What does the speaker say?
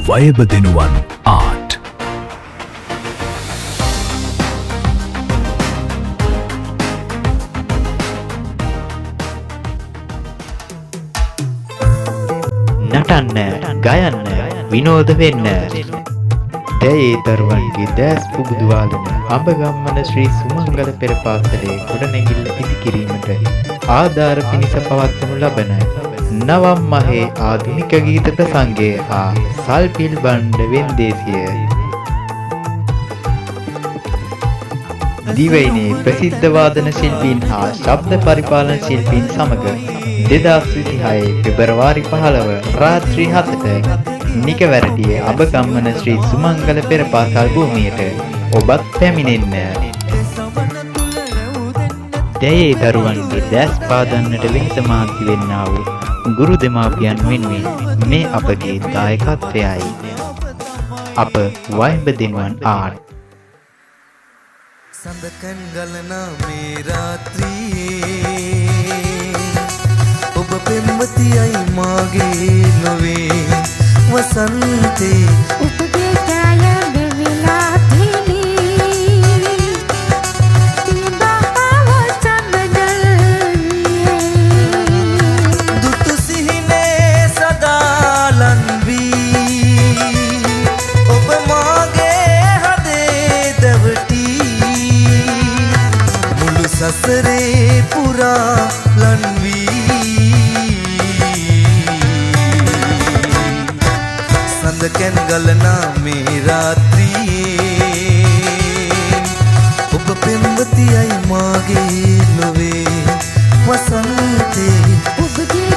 වයඹ දිනුවන් art. නටන්න, ගයන්න, විනෝද වෙන්න. දැයේ දරුවන්ගේ දැස් පුබුදුවාලන අඹගම්මන ශ්‍රී සුමංගල පෙර පාසලේ ගොඩනැගිල්ල ඉදිකිරීමට ආධාර පිණිස පවත්වනු ලබන නවම් මහේ ආධුනික ගීත ප්‍රසංගය හා සල්පිල් බණ්ඩ වෙන්දේසිය දිවයිනේ ප්‍රසිද්ධ වාදන ශිල්පීන් හා ශබ්ද පරිපාලන ශිල්පීන් සමග 2026 පෙබරවාරි 15 රාත්‍රී 7ට නිකවැරටියේ අඹගම්මන ශ්‍රී සුමංගල පෙර පාසල් භූමියට ඔබත් පැමිණෙන්න. දැයේ දරුවන්ගේ දැස් පාදන්නට වෙහෙස මාන්ති වෙන්නා වූ ගුරු දෙමාපියන් වෙනුවෙන් මේ අපගේ දායකත්වයයි. අප වයඹ දිනුවන් ආට්. සඳකන් ගලනා මේ රාත්‍රියේ ඔබ පෙම්වතියයි මාගේ නොවේ වසන්තේ උපගේ ඡාය දෙවිලා තිලී තිබාව චන්දනල්යේ දුටු සිහිනේ සදාලන් වී ඔබ මාගේ හදේ දවටී මුළු සසරේ පුරා ලන් වී සඳකන් ගලනා මේ රාත්‍රියේ ඔබ පෙම්වතියයි මාගේ නොවේ වසන්තේ උපගේ